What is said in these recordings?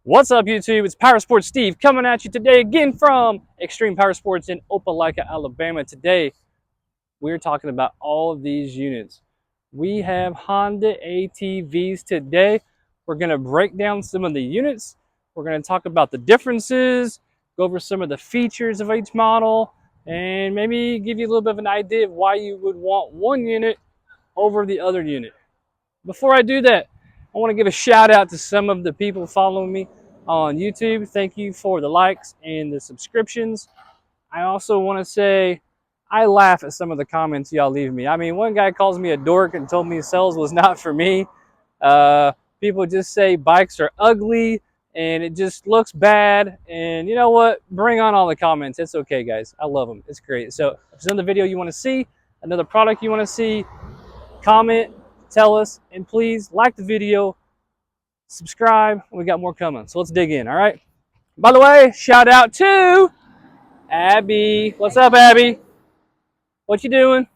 What's up, YouTube? It's Power Sports Steve coming at you today again from Extreme Power Sports in Opelika, Alabama. Today, we're talking about all of these units. We have Honda ATVs today. We're going to break down some of the units. We're going to talk about the differences, go over some of the features of each model, and maybe give you a little bit of an idea of why you would want one unit over the other unit. Before I do that, I want to give a shout out to some of the people following me on YouTube. Thank you for the likes and the subscriptions. I also want to say I laugh at some of the comments y'all leave me. I mean, one guy calls me a dork and told me sales was not for me. People just say bikes are ugly and it just looks bad. And you know what? Bring on all the comments. It's okay, guys. I love them. It's great. So if there's another video you want to see, another product you want to see, comment, tell us, and please like the video, subscribe. We got more coming, so let's dig in. All right. By the way, shout out to Abby. What's up, Abby? What you doing?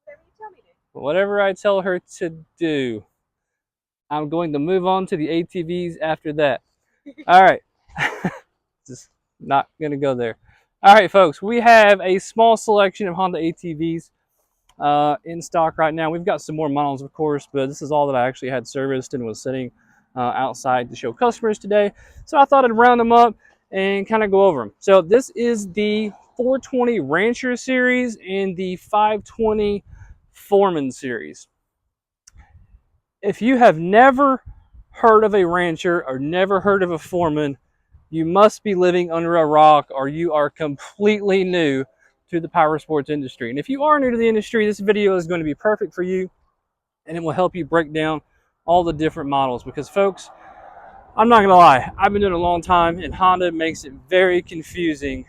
Whatever you tell me to. Whatever I tell her to do. I'm going to move on to the ATVs after that. All right. Just not going to go there. All right, folks. We have a small selection of Honda ATVs in stock right now. We've got some more models, of course, but this is all that I actually had serviced and was sitting outside to show customers today. So I thought I'd round them up and kind of go over them. So this is the 420 Rancher series and the 520 Foreman series. If you have never heard of a Rancher or never heard of a Foreman, you must be living under a rock or you are completely new to the power sports industry. And if you are new to the industry, this video is going to be perfect for you and it will help you break down all the different models because, folks, I'm not going to lie, I've been doing it a long time and Honda makes it very confusing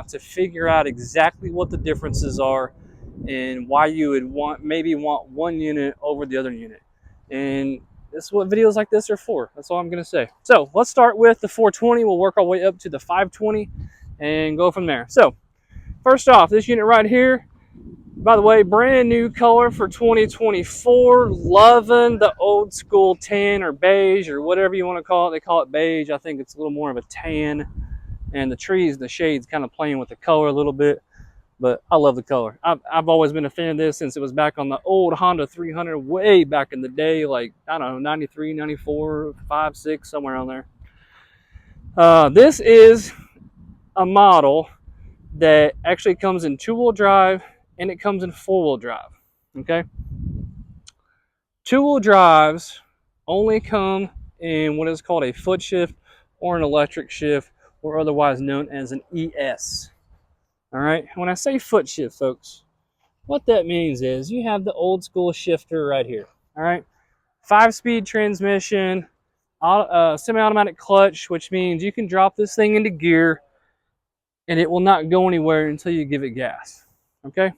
to figure out exactly what the differences are and why you would maybe want one unit over the other unit. And this is what videos like this are for. That's all I'm going to say. So let's start with the 420. We'll work our way up to the 520 and go from there. So first off, this unit right here, by the way, brand new color for 2024. Loving the old school tan or beige or whatever you want to call it. They call it beige. I think it's a little more of a tan. And the trees, the shades kind of playing with the color a little bit. But I love the color. I've always been a fan of this since it was back on the old Honda 300 way back in the day. Like, I don't know, 93, 94, 5, 6, somewhere on there. This is a model that actually comes in two-wheel drive and it comes in four-wheel drive. Okay, two-wheel drives only come in what is called a foot shift or an electric shift, or otherwise known as an ES. All right, when I say foot shift, folks, what that means is you have the old school shifter right here. All right, 5-speed transmission, semi-automatic clutch, which means you can drop this thing into gear and it will not go anywhere until you give it gas. Okay,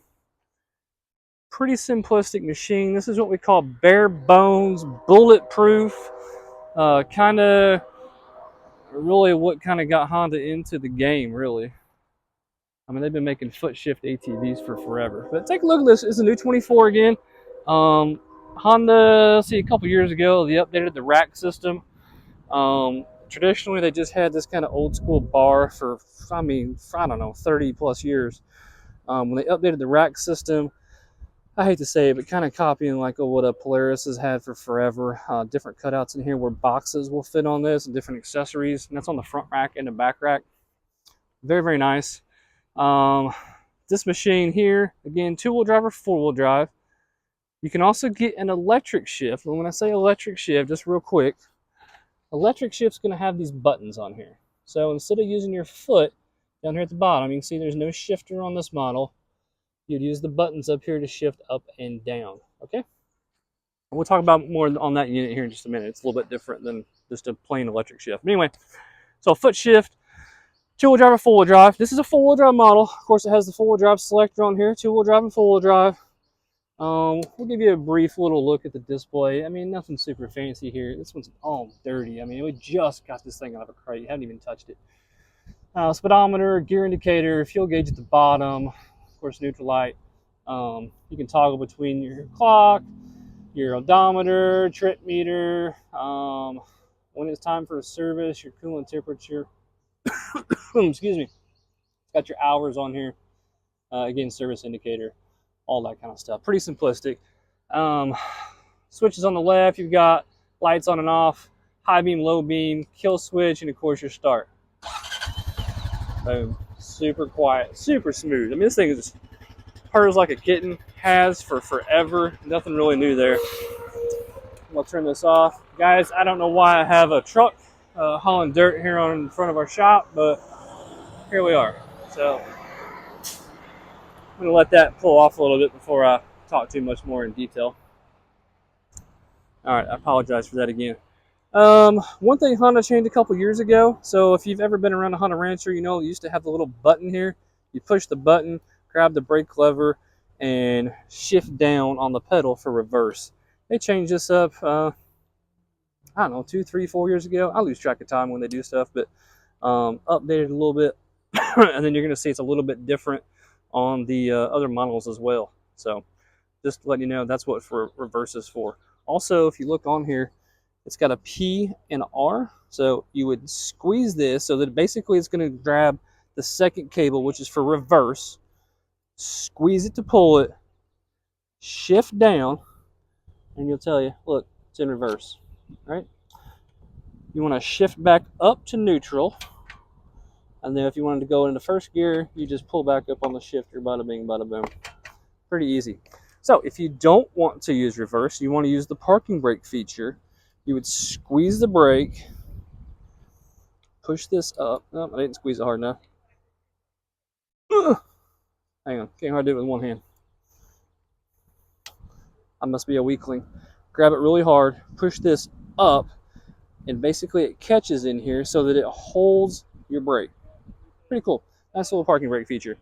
pretty simplistic machine. This is what we call bare bones, bulletproof. Kind of really what kind of got Honda into the game, really. I mean, they've been making foot shift ATVs for forever. But take a look at this. It's a new 24 again. Honda, let's see, a couple years ago, they updated the rack system. Traditionally, they just had this kind of old school bar for, I mean, I don't know, 30 plus years. When they updated the rack system, I hate to say it, but kind of copying like what a Polaris has had for forever. Different cutouts in here where boxes will fit on this and different accessories. And that's on the front rack and the back rack. Very, very nice. This machine here, again, two-wheel drive or four-wheel drive. You can also get an electric shift. And when I say electric shift, just real quick, electric shift's going to have these buttons on here. So instead of using your foot down here at the bottom, you can see there's no shifter on this model. You'd use the buttons up here to shift up and down. Okay? We'll talk about more on that unit here in just a minute. It's a little bit different than just a plain electric shift. But anyway, so foot shift, two-wheel drive or four-wheel drive. This is a four-wheel drive model. Of course, it has the four-wheel drive selector on here, two-wheel drive and four-wheel drive. We'll give you a brief little look at the display. I mean, nothing super fancy here. This one's all dirty. I mean, we just got this thing out of a crate. You haven't even touched it. Speedometer, gear indicator, fuel gauge at the bottom, of course, neutral light. You can toggle between your clock, your odometer, trip meter. Let's when it's time for a service, your coolant temperature, excuse me, it's got your hours on here. Again, service indicator, all that kind of stuff. Pretty simplistic. Switches on the left, you've got lights on and off, high beam, low beam, kill switch, and of course your start. Boom. Super quiet, super smooth. I mean, this thing is purrs like a kitten, has for forever. Nothing really new there. I'll turn this off. Guys, I don't know why I have a truck hauling dirt here on in front of our shop, but here we are. So I'm going to let that pull off a little bit before I talk too much more in detail. All right, I apologize for that again. One thing Honda changed a couple years ago. So if you've ever been around a Honda Rancher, you know it used to have the little button here. You push the button, grab the brake lever, and shift down on the pedal for reverse. They changed this up, I don't know, 2, 3, 4 years ago. I lose track of time when they do stuff, but updated a little bit. And then you're going to see it's a little bit different on the other models as well. So just to let you know, that's what for reverse is for. Also, if you look on here, it's got a P and R. So you would squeeze this so that basically it's going to grab the second cable, which is for reverse. Squeeze it to pull it. Shift down. And you'll tell you, look, it's in reverse. Right? You want to shift back up to neutral. And then if you wanted to go into first gear, you just pull back up on the shifter, bada bing, bada boom. Pretty easy. So if you don't want to use reverse, you want to use the parking brake feature, you would squeeze the brake, push this up. Oh, I didn't squeeze it hard enough. Hang on, can't hardly do it with one hand. I must be a weakling. Grab it really hard, push this up, and basically it catches in here so that it holds your brake. Pretty cool. Nice little parking brake feature.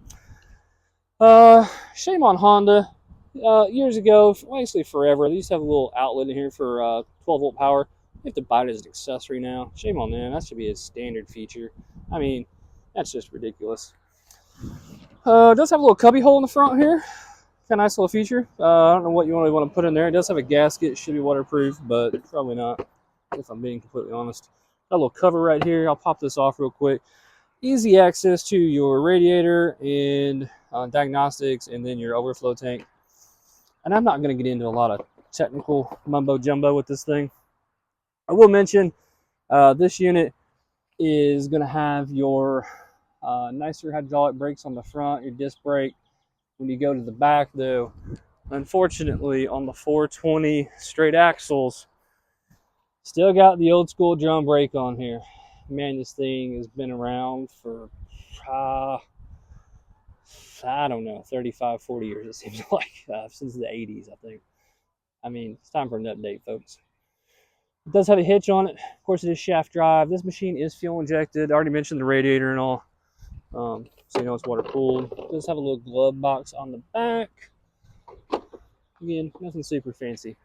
Shame on Honda. Years ago, actually forever, they used to have a little outlet in here for 12-volt power. You have to buy it as an accessory now. Shame on them. That should be a standard feature. I mean, that's just ridiculous. It does have a little cubby hole in the front here. Kind of nice little feature. I don't know what you really want to put in there. It does have a gasket. It should be waterproof, but probably not, if I'm being completely honest. Got a little cover right here. I'll pop this off real quick. Easy access to your radiator and diagnostics, and then your overflow tank. And I'm not going to get into a lot of technical mumbo jumbo with this thing. I will mention this unit is going to have your nicer hydraulic brakes on the front, your disc brake. When you go to the back, though, unfortunately, on the 420 straight axles, still got the old school drum brake on here. Man, this thing has been around for, I don't know, 35, 40 years, it seems like, since the 80s, I think. I mean, it's time for an update, folks. It does have a hitch on it. Of course, it is shaft drive. This machine is fuel injected. I already mentioned the radiator and all, so you know it's water cooled. It does have a little glove box on the back. Again, nothing super fancy.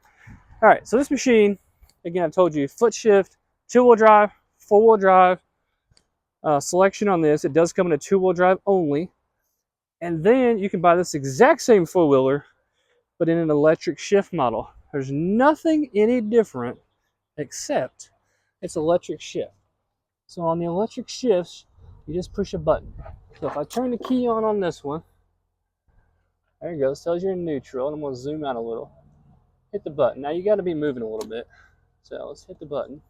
All right, so this machine, again, I've told you, foot shift, two-wheel drive, four-wheel drive selection on this. It does come in a two-wheel drive only. And then you can buy this exact same four-wheeler, but in an electric shift model. There's nothing any different except it's electric shift. So on the electric shifts, you just push a button. So if I turn the key on this one, there you go. It tells you in neutral, and I'm going to zoom out a little. Hit the button. Now you got to be moving a little bit. So let's hit the button.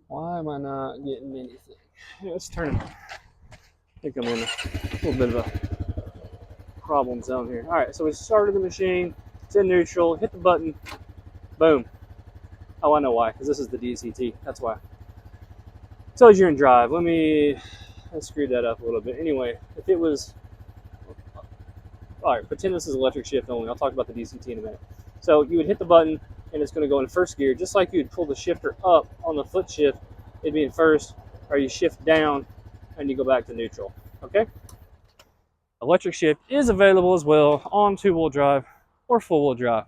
Why am I not getting anything? Let's turn it. I think I'm in a little bit of a problem zone here. All right, so we started the machine. It's in neutral. Hit the button. Boom. Oh, I know why, because this is the DCT. That's why. It tells you're in drive. I screwed that up a little bit. Anyway, if it was, all right, pretend this is electric shift only. I'll talk about the DCT in a minute. So you would hit the button, and it's going to go in first gear, just like you'd pull the shifter up on the foot shift. It'd be in first, or you shift down, and you go back to neutral. Okay? Electric shift is available as well on two-wheel drive or four-wheel drive.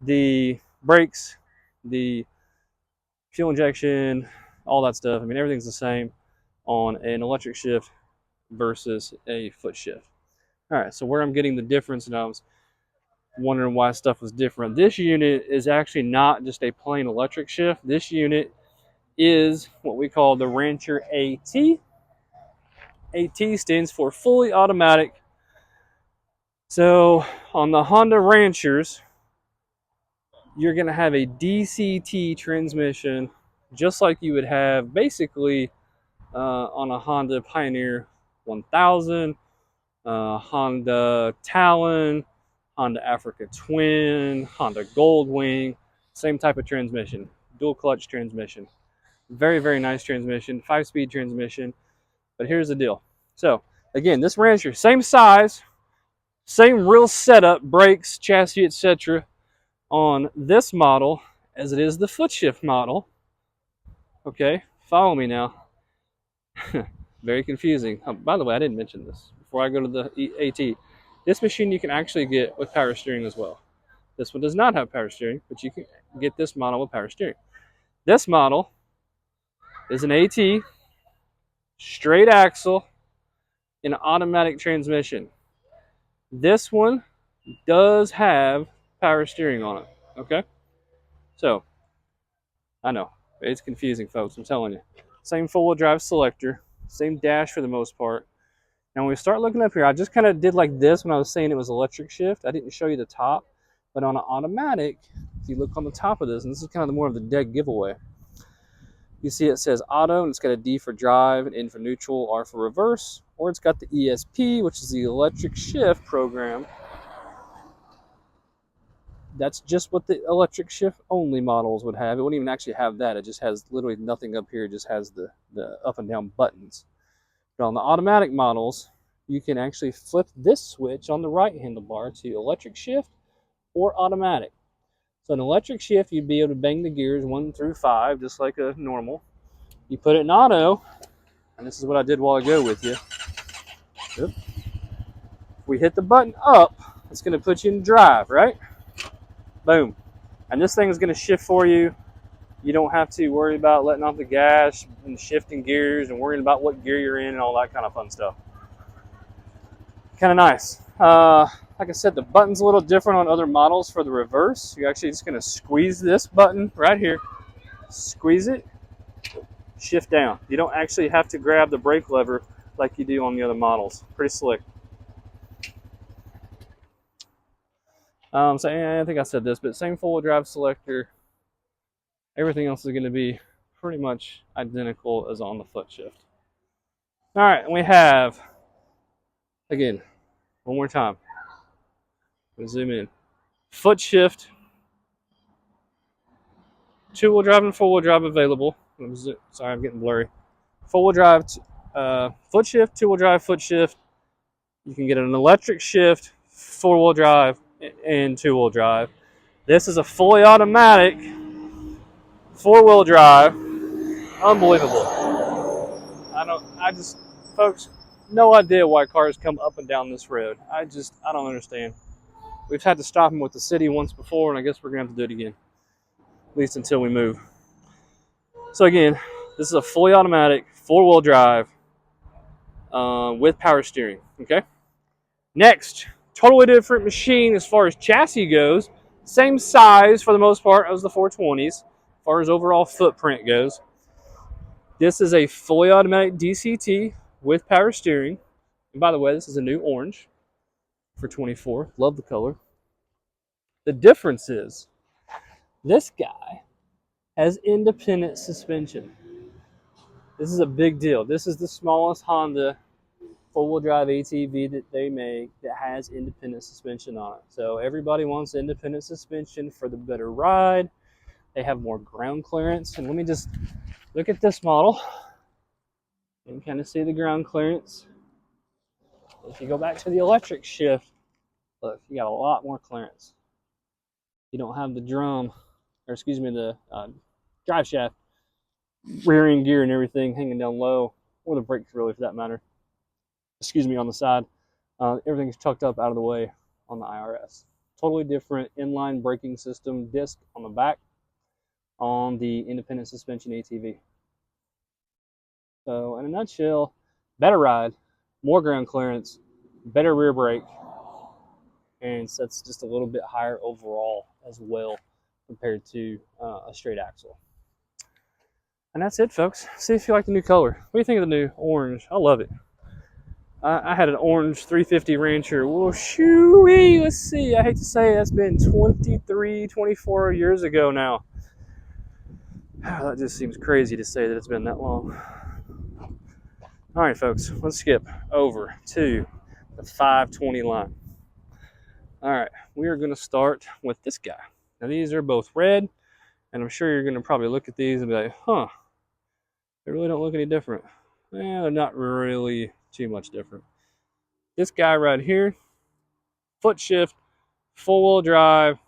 The brakes, the fuel injection, all that stuff. I mean, everything's the same on an electric shift versus a foot shift. All right, so where I'm getting the difference, and I was wondering why stuff was different. This unit is actually not just a plain electric shift. This unit is what we call the Rancher AT. AT stands for fully automatic. So on the Honda Ranchers, you're going to have a DCT transmission, just like you would have basically on a Honda Pioneer 1000, Honda Talon, Honda Africa Twin, Honda Goldwing, same type of transmission, dual clutch transmission. Very, very nice transmission, 5-speed transmission. But here's the deal. So again, this Rancher, same size, same real setup, brakes, chassis, etc. on this model as it is the foot shift model. Okay, follow me now. Very confusing. By the way, I didn't mention this before I go to the AT. This machine you can actually get with power steering as well. This one does not have power steering, but you can get this model with power steering. This model is an AT, straight axle, in an automatic transmission. This one does have power steering on it. Okay? So, I know. It's confusing, folks. I'm telling you. Same four-wheel drive selector. Same dash for the most part. Now, when we start looking up here, I just kind of did like this when I was saying it was electric shift. I didn't show you the top. But on an automatic, if you look on the top of this, and this is kind of more of the dead giveaway, you see it says auto, and it's got a D for drive, an N for neutral, R for reverse, or it's got the ESP, which is the electric shift program. That's just what the electric shift only models would have. It wouldn't even actually have that. It just has literally nothing up here. It just has the up and down buttons. But on the automatic models, you can actually flip this switch on the right handlebar to electric shift or automatic. So an electric shift, you'd be able to bang the gears 1 through 5, just like a normal. You put it in auto, and this is what I did a while ago with you. If we hit the button up, it's going to put you in drive, right? Boom. And this thing is going to shift for you. You don't have to worry about letting off the gas and shifting gears and worrying about what gear you're in and all that kind of fun stuff. Kind of nice. Like I said, the button's a little different on other models for the reverse. You're actually just going to squeeze this button right here. Squeeze it, shift down. You don't actually have to grab the brake lever like you do on the other models. Pretty slick. So I think I said this, but same four-wheel drive selector. Everything else is going to be pretty much identical as on the foot shift. All right, and we have, again, one more time. We'll zoom in. Foot shift, two-wheel drive and four-wheel drive available. Sorry, I'm getting blurry. Four-wheel drive, foot shift, two-wheel drive, foot shift. You can get an electric shift, four-wheel drive, and two-wheel drive. This is a fully automatic four-wheel drive. Unbelievable. Folks, no idea why cars come up and down this road. I don't understand. We've had to stop them with the city once before, and I guess we're going to have to do it again. At least until we move. So again, this is a fully automatic, four-wheel drive with power steering, okay? Next, totally different machine as far as chassis goes. Same size for the most part as the 420s, as far as overall footprint goes. This is a fully automatic DCT with power steering. And by the way, this is a new orange for 24. Love the color. The difference is this guy has independent suspension. This is a big deal. This is the smallest Honda four-wheel drive ATV that they make that has independent suspension on it. So everybody wants independent suspension for the better ride. They have more ground clearance. And let me just look at this model. You can kind of see the ground clearance. If you go back to the electric shift, look, you got a lot more clearance. You don't have the the drive shaft, rearing gear and everything hanging down low, or the brakes really for that matter. On the side. Everything's tucked up out of the way on the IRS. Totally different inline braking system, disc on the back on the independent suspension ATV. So in a nutshell, better ride, more ground clearance, better rear brake, and sets just a little bit higher overall as well compared to a straight axle. And that's it, folks. See if you like the new color. What do you think of the new orange? I love it. I had an orange 350 Rancher. Well, shoo-wee, let's see. I hate to say it, that's been 23, 24 years ago now. That just seems crazy to say that it's been that long. All right, folks, let's skip over to the 520 line. All right, we are going to start with this guy. Now, these are both red, and I'm sure you're going to probably look at these and be like, huh, they really don't look any different. They're not really too much different. This guy right here, foot shift, full-wheel drive,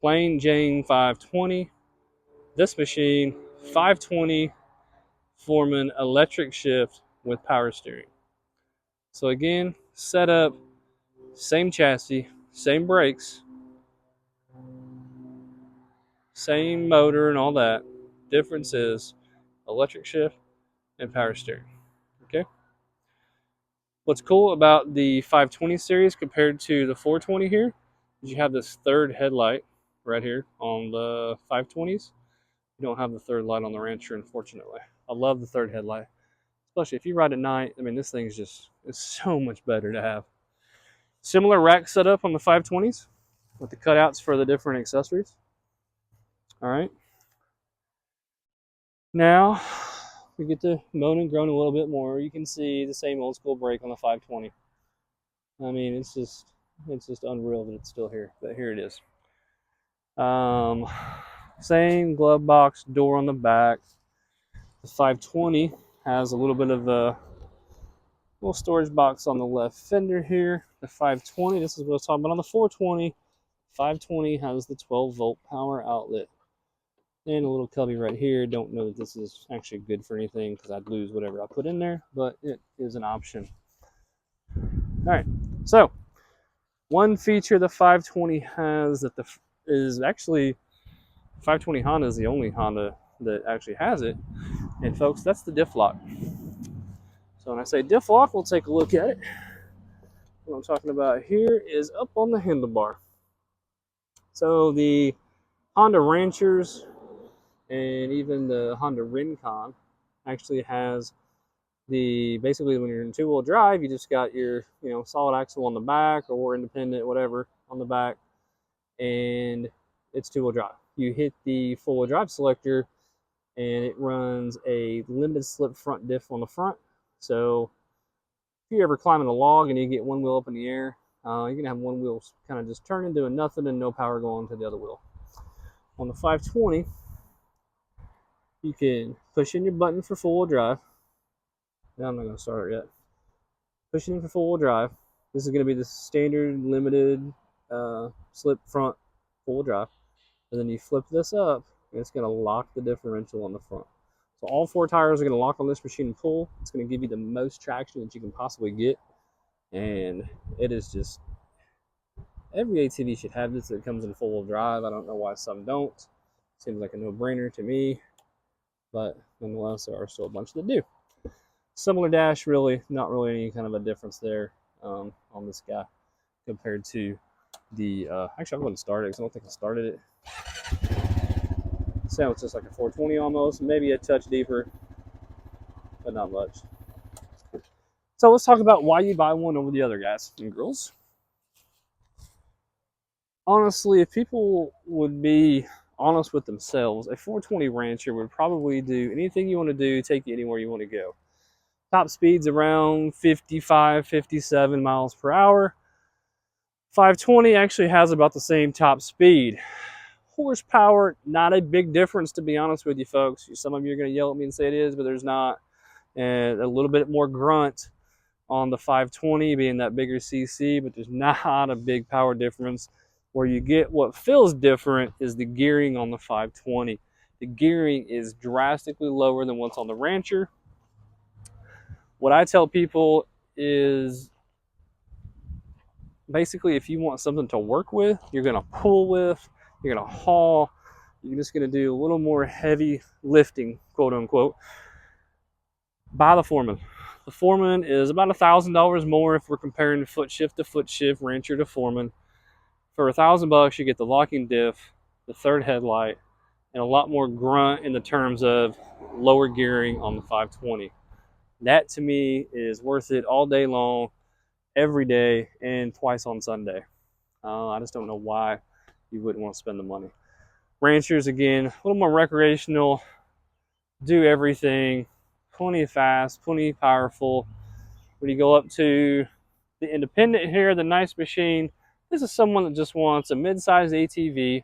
plain Jane 520. This machine, 520 Foreman electric shift with power steering. So again, setup, same chassis, same brakes, same motor and all that. Difference is electric shift and power steering. Okay. What's cool about the 520 series compared to the 420 here is you have this third headlight right here on the 520s. You don't have the third light on the Rancher, unfortunately. I love the third headlight, especially if you ride at night. I mean, this thing's just, it's so much better to have. Similar rack setup on the 520s with the cutouts for the different accessories. All right. Now we get to moan and groan a little bit more. You can see the same old school brake on the 520. I mean, it's just unreal that it's still here, but here it is. Same glove box door on the back. The 520 has a little bit of a little storage box on the left fender here. The 520, this is what I was talking about on the 420. 520 has the 12-volt power outlet. And a little cubby right here. Don't know that this is actually good for anything because I'd lose whatever I put in there, but it is an option. All right, so one feature the 520 has that is actually 520 Honda is the only Honda that actually has it. And folks, that's the diff lock. So when I say diff lock, we'll take a look at it. What I'm talking about here is up on the handlebar. So the Honda Ranchers and even the Honda Rincon actually has the, basically when you're in two-wheel drive, you just got your, solid axle on the back or independent, whatever, on the back, and it's two-wheel drive. You hit the four-wheel drive selector and it runs a limited slip front diff on the front. So if you're ever climbing a log and you get one wheel up in the air, you're going to have one wheel kind of just turning, doing nothing, and no power going to the other wheel. On the 520, you can push in your button for full-wheel drive. Now I'm not going to start it yet. Pushing in for full-wheel drive. This is going to be the standard limited slip front full-wheel drive. And then you flip this up, and it's going to lock the differential on the front. So all four tires are going to lock on this machine and pull. It's going to give you the most traction that you can possibly get. And it is just, every ATV should have this that comes in full-wheel drive. I don't know why some don't. Seems like a no-brainer to me. But nonetheless, there are still a bunch that do. Similar dash, really, not really any kind of a difference there on this guy compared to the, actually I'm going to start it because I don't think I started it. Sounds just like a 420 almost, maybe a touch deeper, but not much. So let's talk about why you buy one over the other, guys and girls. Honestly, if people would be honest with themselves, a 420 Rancher would probably do anything you want to do, take you anywhere you want to go. Top speed's around 55, 57 miles per hour. 520 actually has about the same top speed. Horsepower, not a big difference, to be honest with you folks. Some of you are going to yell at me and say it is, but there's not. And a little bit more grunt on the 520 being that bigger CC, but there's not a big power difference. Where you get what feels different is the gearing on the 520. The gearing is drastically lower than what's on the Rancher. What I tell people is basically if you want something to work with, you're going to pull with, you're going to haul, you're just going to do a little more heavy lifting, quote unquote, buy the Foreman. The Foreman is about $1,000 more if we're comparing foot shift to foot shift, Rancher to Foreman. For $1,000, you get the locking diff, the third headlight, and a lot more grunt in the terms of lower gearing on the 520. That to me is worth it all day long, every day, and twice on Sunday. I just don't know why you wouldn't want to spend the money. Ranchers, again, a little more recreational, do everything, plenty fast, plenty powerful. When you go up to the Independent here, the nice machine, this is someone that just wants a mid-sized ATV.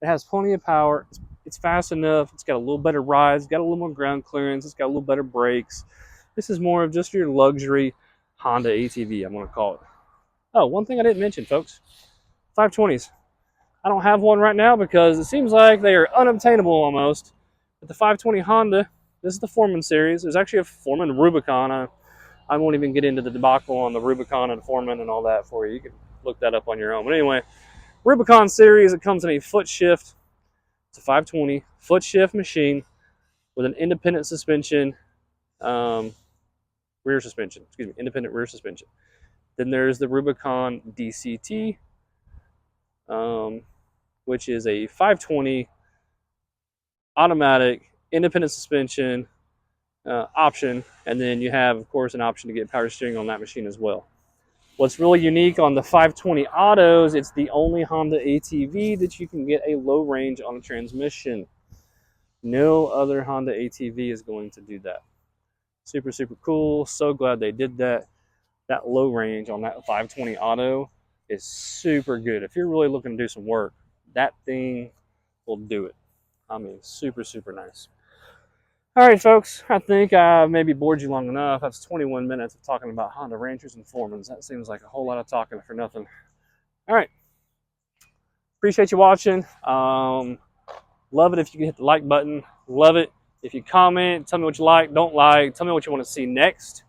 It has plenty of power. It's fast enough. It's got a little better ride. It's got a little more ground clearance. It's got a little better brakes. This is more of just your luxury Honda ATV, I'm going to call it. Oh, one thing I didn't mention, folks. 520s. I don't have one right now because it seems like they are unobtainable almost. But the 520 Honda, this is the Foreman series. There's actually a Foreman Rubicon. I won't even get into the debacle on the Rubicon and Foreman and all that for you. You can look that up on your own. But anyway, Rubicon series, it comes in a foot shift. It's a 520 foot shift machine with an independent suspension, rear suspension, independent rear suspension. Then there's the Rubicon DCT, which is a 520 automatic independent suspension option. And then you have, of course, an option to get power steering on that machine as well. What's really unique on the 520 autos, it's the only Honda ATV that you can get a low range on a transmission. No other Honda ATV is going to do that. Super, super cool. So glad they did that. That low range on that 520 auto is super good. If you're really looking to do some work, that thing will do it. I mean, super, super nice. All right, folks, I think I maybe bored you long enough. That's 21 minutes of talking about Honda Ranchers and Foremans. That seems like a whole lot of talking for nothing. All right. Appreciate you watching. Love it if you can hit the like button. Love it if you comment. Tell me what you like, don't like. Tell me what you want to see next.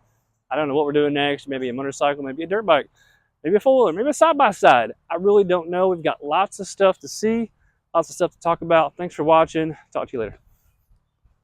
I don't know what we're doing next. Maybe a motorcycle, maybe a dirt bike, maybe a four-wheeler, maybe a side-by-side. I really don't know. We've got lots of stuff to see, lots of stuff to talk about. Thanks for watching. Talk to you later.